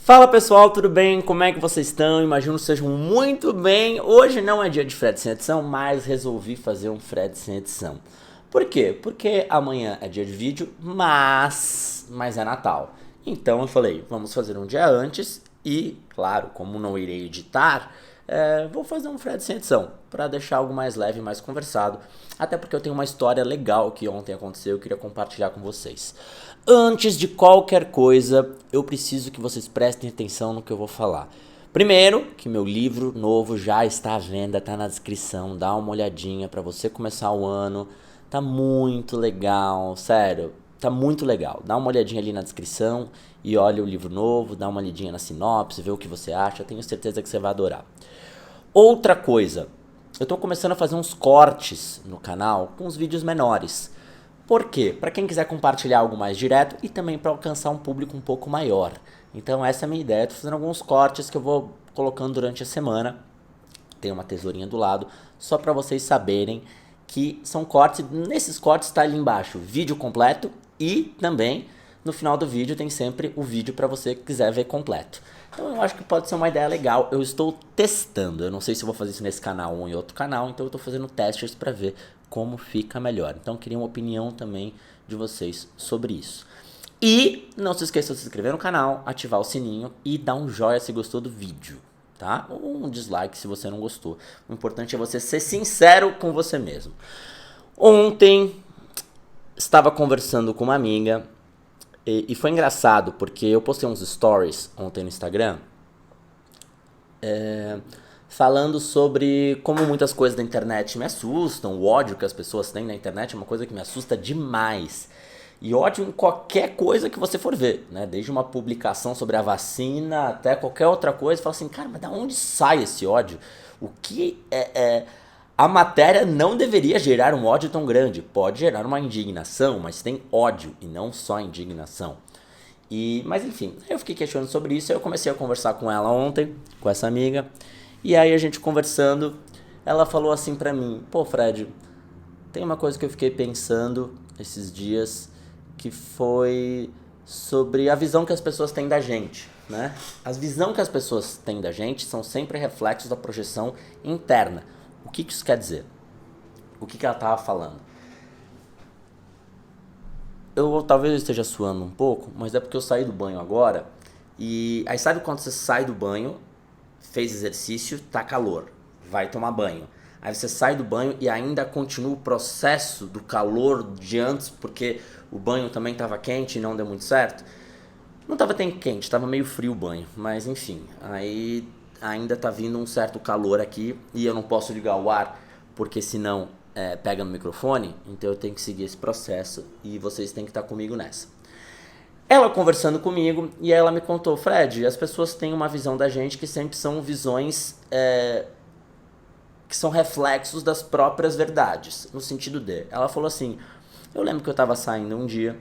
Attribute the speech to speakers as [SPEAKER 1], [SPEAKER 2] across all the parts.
[SPEAKER 1] Fala pessoal, tudo bem? Como é que vocês estão? Imagino que sejam muito bem. Hoje não é dia de Fred sem edição, mas resolvi fazer um Fred sem edição. Por quê? Porque amanhã é dia de vídeo, mas é Natal. Então eu falei, vamos fazer um dia antes e, claro, como não irei editar, vou fazer um Fred sem edição, para deixar algo mais leve, mais conversado. Até porque eu tenho uma história legal que ontem aconteceu e eu queria compartilhar com vocês. Antes de qualquer coisa, eu preciso que vocês prestem atenção no que eu vou falar. Primeiro, que meu livro novo já está à venda, tá na descrição, dá uma olhadinha para você começar o ano. Tá muito legal, sério, tá muito legal. Dá uma olhadinha ali na descrição e olha o livro novo, dá uma lidinha na sinopse, vê o que você acha, tenho certeza que você vai adorar. Outra coisa, eu tô começando a fazer uns cortes no canal com uns vídeos menores. Por quê? Para quem quiser compartilhar algo mais direto e também para alcançar um público um pouco maior. Então essa é a minha ideia, tô fazendo alguns cortes que eu vou colocando durante a semana. Tem uma tesourinha do lado, só para vocês saberem que são cortes. Nesses cortes está ali embaixo vídeo completo e também no final do vídeo tem sempre o vídeo para você que quiser ver completo. Então eu acho que pode ser uma ideia legal. Eu estou testando, eu não sei se eu vou fazer isso nesse canal ou em outro canal, então eu estou fazendo testes para ver como fica melhor. Então eu queria uma opinião também de vocês sobre isso. E não se esqueça de se inscrever no canal, ativar o sininho e dar um joinha se gostou do vídeo, tá? Ou um dislike se você não gostou. O importante é você ser sincero com você mesmo. Ontem estava conversando com uma amiga e foi engraçado porque eu postei uns stories ontem no Instagram falando sobre como muitas coisas da internet me assustam, o ódio que as pessoas têm na internet é uma coisa que me assusta demais. E ódio em qualquer coisa que você for ver, né? Desde uma publicação sobre a vacina até qualquer outra coisa, fala assim, cara, mas da onde sai esse ódio? O que a matéria não deveria gerar um ódio tão grande. Pode gerar uma indignação, mas tem ódio e não só indignação. Mas enfim, eu fiquei questionando sobre isso, aí eu comecei a conversar com ela ontem, com essa amiga, e aí a gente conversando, ela falou assim pra mim, pô Fred, tem uma coisa que eu fiquei pensando esses dias, que foi sobre a visão que as pessoas têm da gente, né? A visão que as pessoas têm da gente são sempre reflexos da projeção interna. O que isso quer dizer? O que ela estava falando? Talvez eu esteja suando um pouco, mas é porque eu saí do banho agora. E aí sabe quando você sai do banho, fez exercício, tá calor, vai tomar banho. Aí você sai do banho e ainda continua o processo do calor de antes, porque o banho também estava quente e não deu muito certo. Não estava tão quente, estava meio frio o banho, mas enfim. Aí ainda tá vindo um certo calor aqui e eu não posso ligar o ar, porque senão pega no microfone. Então eu tenho que seguir esse processo e vocês têm que estar comigo nessa. Ela conversando comigo e ela me contou, Fred, as pessoas têm uma visão da gente que sempre são visões que são reflexos das próprias verdades, no sentido de, ela falou assim, eu lembro que eu tava saindo um dia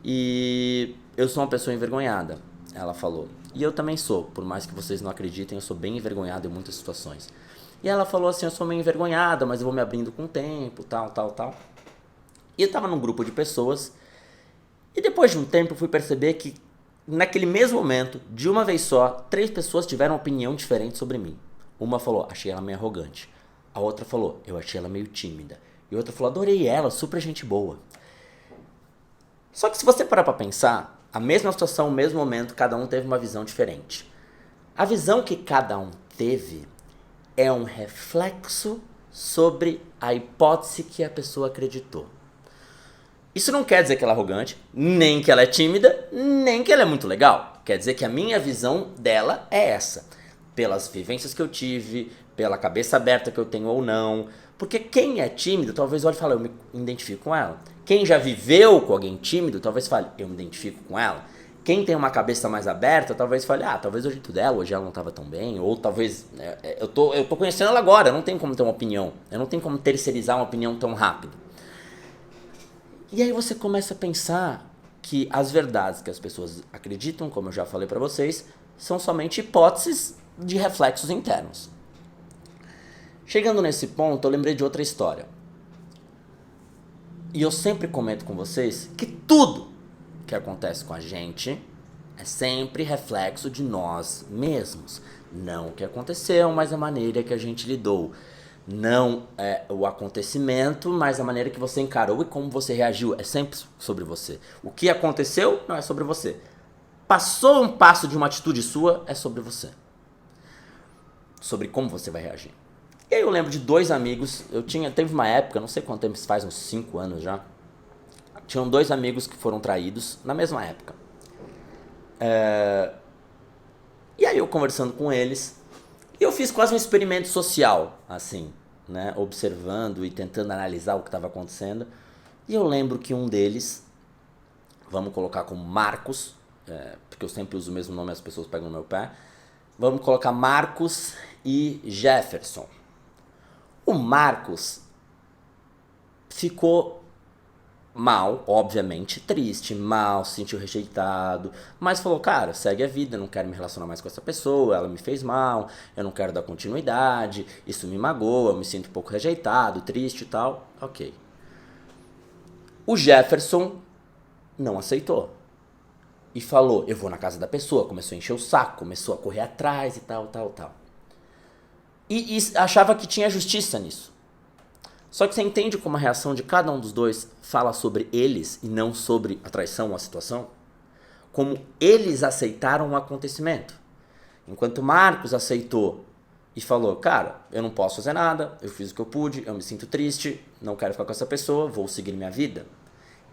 [SPEAKER 1] e eu sou uma pessoa envergonhada, ela falou, e eu também sou, por mais que vocês não acreditem, eu sou bem envergonhado em muitas situações. E ela falou assim, eu sou meio envergonhada, mas eu vou me abrindo com o tempo, tal. E eu tava num grupo de pessoas e depois de um tempo eu fui perceber que naquele mesmo momento, de uma vez só, 3 pessoas tiveram uma opinião diferente sobre mim. Uma falou, achei ela meio arrogante. A outra falou, eu achei ela meio tímida. E a outra falou, adorei ela, super gente boa. Só que se você parar pra pensar, a mesma situação, o mesmo momento, cada um teve uma visão diferente. A visão que cada um teve é um reflexo sobre a hipótese que a pessoa acreditou. Isso não quer dizer que ela é arrogante, nem que ela é tímida, nem que ela é muito legal. Quer dizer que a minha visão dela é essa. Pelas vivências que eu tive, pela cabeça aberta que eu tenho ou não. Porque quem é tímido, talvez olhe e fale, eu me identifico com ela. Quem já viveu com alguém tímido, talvez fale, eu me identifico com ela. Quem tem uma cabeça mais aberta, talvez fale, talvez o jeito dela, hoje ela não estava tão bem. Ou talvez, eu tô conhecendo ela agora, eu não tenho como ter uma opinião. Eu não tenho como terceirizar uma opinião tão rápido. E aí você começa a pensar que as verdades que as pessoas acreditam, como eu já falei pra vocês, são somente hipóteses de reflexos internos. Chegando nesse ponto, eu lembrei de outra história. E eu sempre comento com vocês que tudo que acontece com a gente É sempre reflexo de nós mesmos. Não o que aconteceu, mas a maneira que a gente lidou. Não é o acontecimento, mas a maneira que você encarou e como você reagiu. É sempre sobre você. O que aconteceu não é sobre você. Passou um passo de uma atitude sua, é sobre você. Sobre como você vai reagir. E aí eu lembro de 2 amigos, teve uma época, não sei quanto tempo isso faz, uns 5 anos já. Tinham 2 amigos que foram traídos na mesma época. E aí eu conversando com eles, eu fiz quase um experimento social, assim, né? Observando e tentando analisar o que estava acontecendo. E eu lembro que um deles, vamos colocar como Marcos, porque eu sempre uso o mesmo nome e as pessoas pegam no meu pé. Vamos colocar Marcos e Jefferson. O Marcos ficou mal, obviamente, triste, mal, se sentiu rejeitado, mas falou, cara, segue a vida, não quero me relacionar mais com essa pessoa, ela me fez mal, eu não quero dar continuidade, isso me magoa, eu me sinto um pouco rejeitado, triste e tal, ok. O Jefferson não aceitou. E falou, eu vou na casa da pessoa, começou a encher o saco, começou a correr atrás e tal. E achava que tinha justiça nisso. Só que você entende como a reação de cada um dos dois fala sobre eles e não sobre a traição ou a situação? Como eles aceitaram o acontecimento. Enquanto Marcos aceitou e falou, cara, eu não posso fazer nada, eu fiz o que eu pude, eu me sinto triste, não quero ficar com essa pessoa, vou seguir minha vida.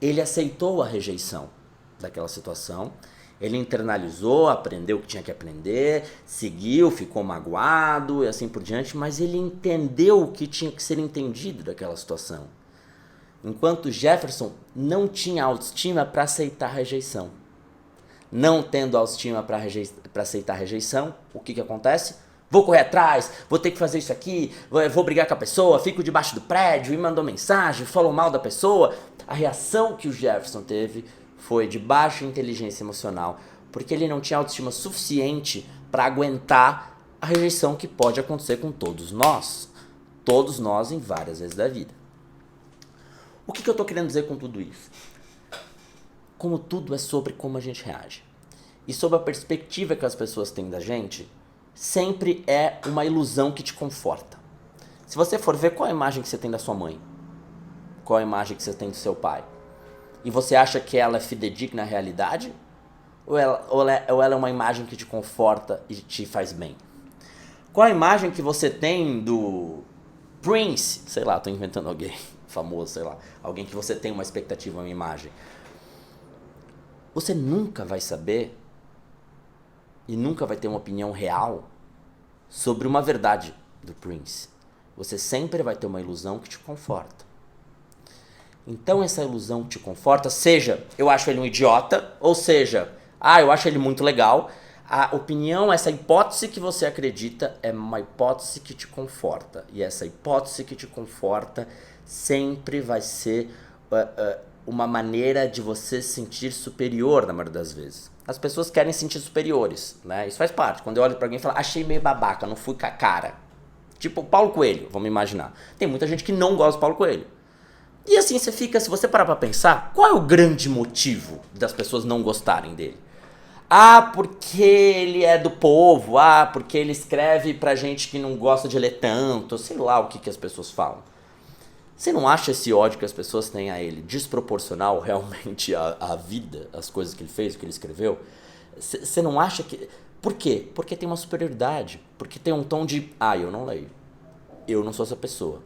[SPEAKER 1] Ele aceitou a rejeição daquela situação, ele internalizou, aprendeu o que tinha que aprender, seguiu, ficou magoado e assim por diante, mas ele entendeu o que tinha que ser entendido daquela situação. Enquanto Jefferson não tinha autoestima para aceitar a rejeição. Não tendo autoestima para aceitar a rejeição, o que acontece? Vou correr atrás, vou ter que fazer isso aqui, vou brigar com a pessoa, fico debaixo do prédio e mandou mensagem, falou mal da pessoa. A reação que o Jefferson teve foi de baixa inteligência emocional, porque ele não tinha autoestima suficiente para aguentar a rejeição que pode acontecer com todos nós em várias vezes da vida. O que eu estou querendo dizer com tudo isso? Como tudo é sobre como a gente reage. E sobre a perspectiva que as pessoas têm da gente, sempre é uma ilusão que te conforta. Se você for ver qual a imagem que você tem da sua mãe, qual a imagem que você tem do seu pai, e você acha que ela é fidedigna à realidade? Ou ela é uma imagem que te conforta e te faz bem? Qual a imagem que você tem do Prince? Sei lá, tô inventando alguém famoso, sei lá. Alguém que você tem uma expectativa, uma imagem. Você nunca vai saber e nunca vai ter uma opinião real sobre uma verdade do Prince. Você sempre vai ter uma ilusão que te conforta. Então essa ilusão te conforta, seja eu acho ele um idiota, ou seja, eu acho ele muito legal. A opinião, essa hipótese que você acredita é uma hipótese que te conforta. E essa hipótese que te conforta sempre vai ser uma maneira de você se sentir superior na maioria das vezes. As pessoas querem se sentir superiores, né? Isso faz parte. Quando eu olho pra alguém e falo, achei meio babaca, não fui com a cara. Tipo o Paulo Coelho, vamos imaginar. Tem muita gente que não gosta do Paulo Coelho. E assim você fica, se você parar pra pensar, qual é o grande motivo das pessoas não gostarem dele? Porque ele é do povo, porque ele escreve pra gente que não gosta de ler tanto, sei lá o que as pessoas falam. Você não acha esse ódio que as pessoas têm a ele desproporcional realmente à vida, às coisas que ele fez, o que ele escreveu? Você não acha que... Por quê? Porque tem uma superioridade, porque tem um tom de, eu não leio, eu não sou essa pessoa.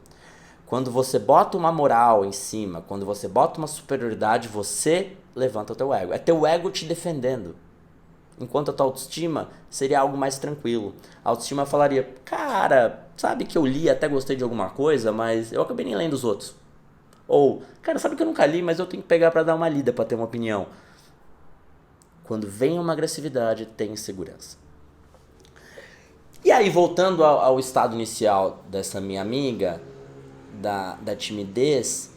[SPEAKER 1] Quando você bota uma moral em cima, quando você bota uma superioridade, você levanta o teu ego. É teu ego te defendendo. Enquanto a tua autoestima seria algo mais tranquilo. A autoestima falaria, cara, sabe que eu li, até gostei de alguma coisa, mas eu acabei nem lendo os outros. Ou, cara, sabe que eu nunca li, mas eu tenho que pegar pra dar uma lida, pra ter uma opinião. Quando vem uma agressividade, tem insegurança. E aí, voltando ao estado inicial dessa minha amiga, da timidez,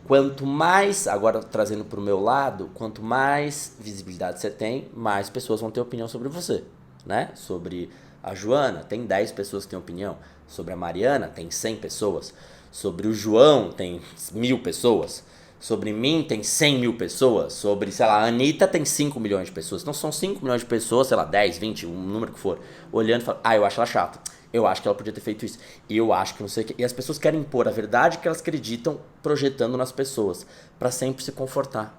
[SPEAKER 1] quanto mais, agora trazendo para o meu lado, quanto mais visibilidade você tem, mais pessoas vão ter opinião sobre você, né? Sobre a Joana, tem 10 pessoas que têm opinião. Sobre a Mariana, tem 100 pessoas. Sobre o João, tem 1000 pessoas. Sobre mim tem 100 mil pessoas. Sobre, sei lá, a Anitta tem 5 milhões de pessoas. Então são 5 milhões de pessoas, sei lá, 10, 20, um número que for, olhando e falando, eu acho ela chata. Eu acho que ela podia ter feito isso. Eu acho que não sei o que. E as pessoas querem impor a verdade que elas acreditam, projetando nas pessoas. Pra sempre se confortar.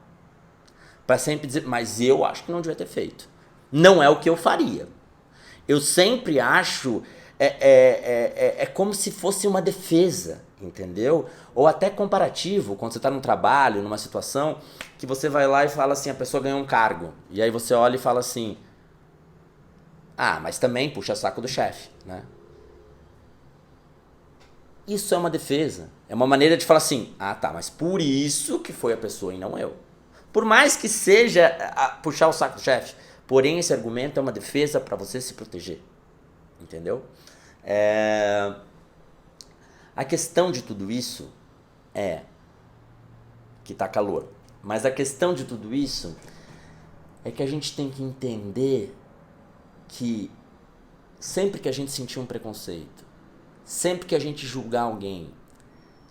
[SPEAKER 1] Pra sempre dizer, mas eu acho que não devia ter feito. Não é o que eu faria. Eu sempre acho... É como se fosse uma defesa, entendeu? Ou até comparativo, quando você está num trabalho, numa situação, que você vai lá e fala assim, a pessoa ganhou um cargo. E aí você olha e fala assim, mas também puxa saco do chefe, né? Isso é uma defesa. É uma maneira de falar assim, tá, mas por isso que foi a pessoa e não eu. Por mais que seja puxar o saco do chefe, porém esse argumento é uma defesa para você se proteger. Entendeu? A questão de tudo isso é que tá calor. Mas a questão de tudo isso é que a gente tem que entender que sempre que a gente sentir um preconceito, sempre que a gente julgar alguém,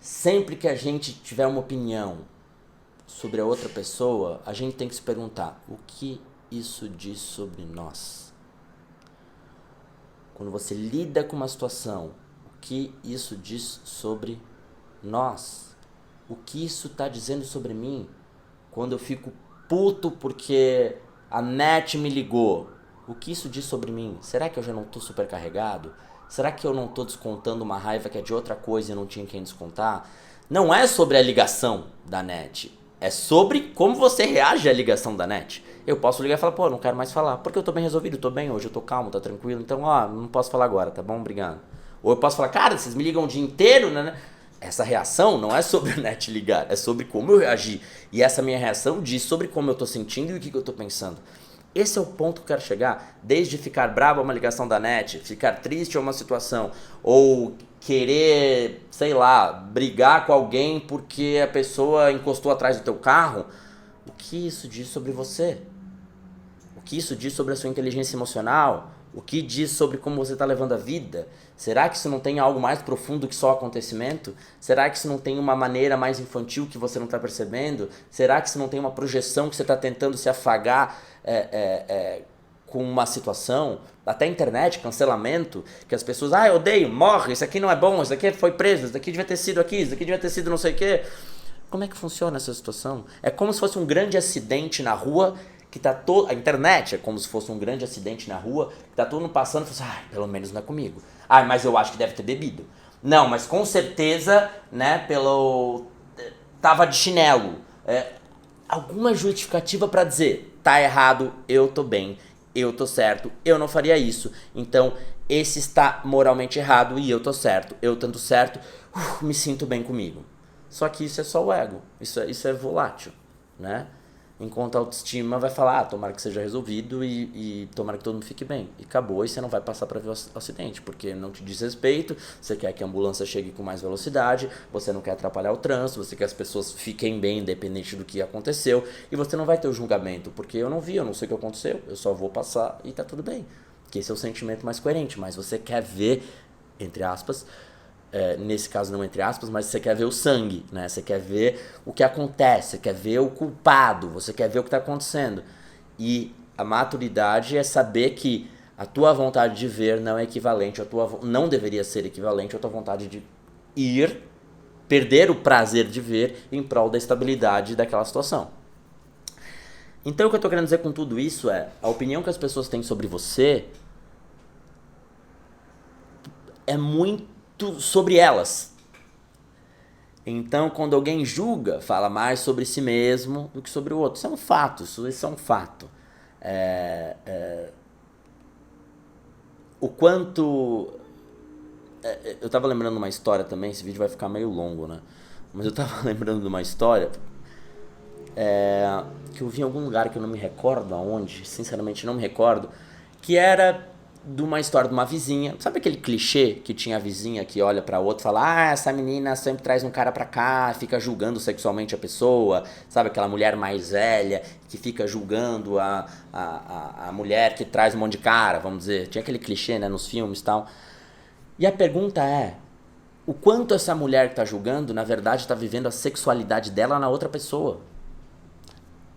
[SPEAKER 1] sempre que a gente tiver uma opinião sobre a outra pessoa, a gente tem que se perguntar, o que isso diz sobre nós? Quando você lida com uma situação, o que isso diz sobre nós? O que isso está dizendo sobre mim? Quando eu fico puto porque a net me ligou, o que isso diz sobre mim? Será que eu já não estou supercarregado? Será que eu não estou descontando uma raiva que é de outra coisa e não tinha quem descontar? Não é sobre a ligação da net. É sobre como você reage à ligação da net. Eu posso ligar e falar, não quero mais falar. Porque eu tô bem resolvido, tô bem hoje, eu tô calmo, tá tranquilo. Então, não posso falar agora, tá bom? Obrigado. Ou eu posso falar, cara, vocês me ligam o dia inteiro, né? Essa reação não é sobre a net ligar, é sobre como eu reagi. E essa minha reação diz sobre como eu tô sentindo e o que eu tô pensando. Esse é o ponto que eu quero chegar. Desde ficar bravo a uma ligação da net, ficar triste a uma situação, ou querer, sei lá, brigar com alguém porque a pessoa encostou atrás do teu carro. O que isso diz sobre você? O que isso diz sobre a sua inteligência emocional? O que diz sobre como você está levando a vida? Será que isso não tem algo mais profundo que só acontecimento? Será que isso não tem uma maneira mais infantil que você não está percebendo? Será que isso não tem uma projeção que você está tentando se afagar com uma situação? Até a internet, cancelamento, que as pessoas, eu odeio, morre, isso aqui não é bom, isso aqui foi preso, isso aqui devia ter sido aqui, isso aqui devia ter sido não sei o quê. Como é que funciona essa situação? É como se fosse um grande acidente na rua, que tá todo... A internet é como se fosse um grande acidente na rua, que tá todo mundo passando e fala assim, pelo menos não é comigo. Mas eu acho que deve ter bebido. Não, mas com certeza, né, tava de chinelo. Alguma justificativa pra dizer, tá errado, eu tô bem, eu tô certo, eu não faria isso. Então, esse está moralmente errado e eu tô certo. Eu tanto certo, me sinto bem comigo. Só que isso é só o ego, isso é volátil, né? Enquanto a autoestima vai falar, tomara que seja resolvido e tomara que todo mundo fique bem. E acabou, e você não vai passar para ver o acidente, porque não te diz respeito, você quer que a ambulância chegue com mais velocidade, você não quer atrapalhar o trânsito, você quer que as pessoas fiquem bem, independente do que aconteceu, e você não vai ter o julgamento, porque eu não vi, eu não sei o que aconteceu, eu só vou passar e tá tudo bem. Que esse é o sentimento mais coerente, mas você quer ver, entre aspas, nesse caso não entre aspas, mas você quer ver o sangue, né? Você quer ver o que acontece, você quer ver o culpado, você quer ver o que está acontecendo. E a maturidade é saber que a tua vontade de ver não é equivalente, não deveria ser equivalente à tua vontade de ir, perder o prazer de ver em prol da estabilidade daquela situação. Então o que eu estou querendo dizer com tudo isso é, a opinião que as pessoas têm sobre você é muito sobre elas. Então, quando alguém julga, fala mais sobre si mesmo do que sobre o outro. Isso é um fato, isso é um fato. O quanto... eu tava lembrando de uma história também, esse vídeo vai ficar meio longo, né? Mas eu tava lembrando de uma história que eu vi em algum lugar que eu não me recordo aonde, sinceramente não me recordo, que era de uma história de uma vizinha. Sabe aquele clichê que tinha a vizinha que olha pra outra e fala, essa menina sempre traz um cara pra cá, fica julgando sexualmente a pessoa, sabe, aquela mulher mais velha que fica julgando a mulher que traz um monte de cara, vamos dizer. Tinha aquele clichê, né, nos filmes e tal. E a pergunta é, o quanto essa mulher que tá julgando, na verdade, tá vivendo a sexualidade dela na outra pessoa.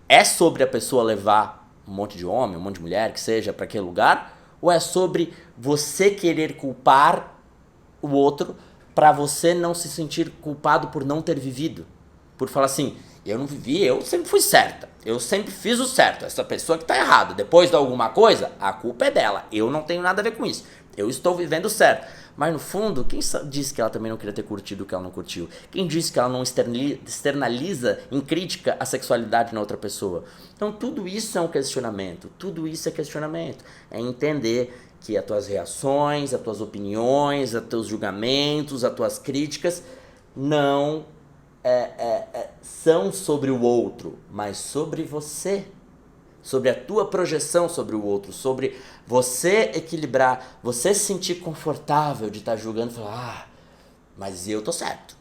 [SPEAKER 1] É sobre a pessoa levar um monte de homem, um monte de mulher, que seja, para aquele lugar? Ou é sobre você querer culpar o outro para você não se sentir culpado por não ter vivido? Por falar assim, eu não vivi, eu sempre fui certa. Eu sempre fiz o certo. Essa pessoa que tá errada, depois de alguma coisa, a culpa é dela. Eu não tenho nada a ver com isso. Eu estou vivendo certo. Mas no fundo, quem disse que ela também não queria ter curtido o que ela não curtiu? Quem disse que ela não externaliza em crítica a sexualidade na outra pessoa? Então tudo isso é um questionamento. Tudo isso é questionamento. É entender que as tuas reações, as tuas opiniões, os teus julgamentos, as tuas críticas não são sobre o outro, mas sobre você. Sobre a tua projeção sobre o outro, sobre você equilibrar, você se sentir confortável de estar julgando e falar, mas eu tô certo.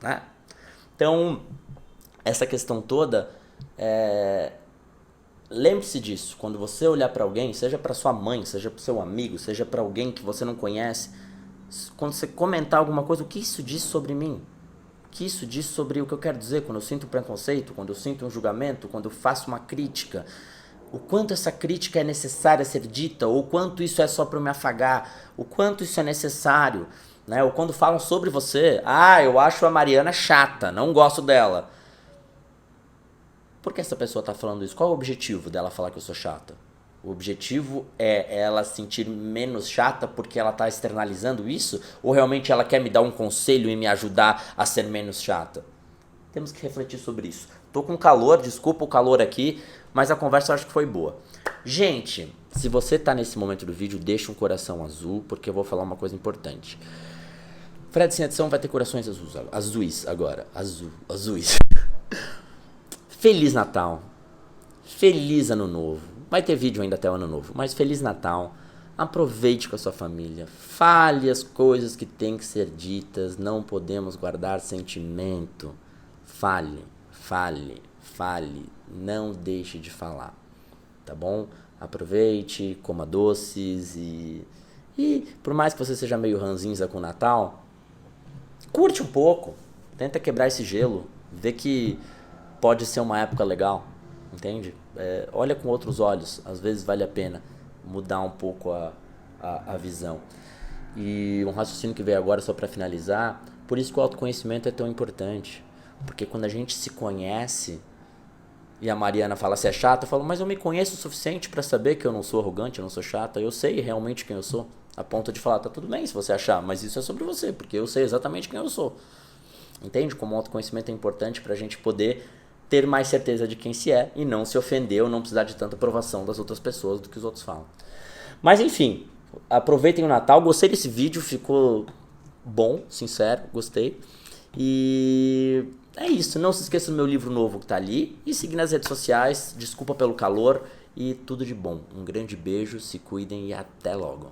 [SPEAKER 1] Né? Então, essa questão toda, lembre-se disso, quando você olhar para alguém, seja para sua mãe, seja para seu amigo, seja para alguém que você não conhece, quando você comentar alguma coisa, o que isso diz sobre mim? O que isso diz sobre o que eu quero dizer quando eu sinto preconceito, quando eu sinto um julgamento, quando eu faço uma crítica? O quanto essa crítica é necessária ser dita, ou o quanto isso é só para me afagar, o quanto isso é necessário, né? Ou quando falam sobre você, eu acho a Mariana chata, não gosto dela. Por que essa pessoa está falando isso? Qual é o objetivo dela falar que eu sou chata? O objetivo é ela se sentir menos chata porque ela está externalizando isso? Ou realmente ela quer me dar um conselho e me ajudar a ser menos chata? Temos que refletir sobre isso. Tô com calor, desculpa o calor aqui, mas a conversa eu acho que foi boa. Gente, se você tá nesse momento do vídeo, deixa um coração azul, porque eu vou falar uma coisa importante. Fred Sem Edição vai ter corações azuis agora. Azuis. Feliz Natal. Feliz Ano Novo. Vai ter vídeo ainda até o Ano Novo, mas Feliz Natal. Aproveite com a sua família. Fale as coisas que têm que ser ditas. Não podemos guardar sentimento. Fale. Não deixe de falar. Tá bom? Aproveite, coma doces e por mais que você seja meio ranzinza com o Natal, curte um pouco. Tenta quebrar esse gelo. Vê que pode ser uma época legal. Entende? Olha com outros olhos. Às vezes vale a pena mudar um pouco a visão. E um raciocínio que veio agora só para finalizar. Por isso que o autoconhecimento é tão importante. Porque quando a gente se conhece, e a Mariana fala se é chata, eu falo, mas eu me conheço o suficiente para saber que eu não sou arrogante, eu não sou chata. Eu sei realmente quem eu sou. A ponto de falar, tá tudo bem se você achar, mas isso é sobre você, porque eu sei exatamente quem eu sou. Entende? Como o autoconhecimento é importante pra gente poder ter mais certeza de quem se é e não se ofender ou não precisar de tanta aprovação das outras pessoas do que os outros falam. Mas enfim, aproveitem o Natal. Gostei desse vídeo, ficou bom, sincero, gostei. E é isso, não se esqueça do meu livro novo que tá ali e seguir nas redes sociais. Desculpa pelo calor e tudo de bom. Um grande beijo, se cuidem e até logo.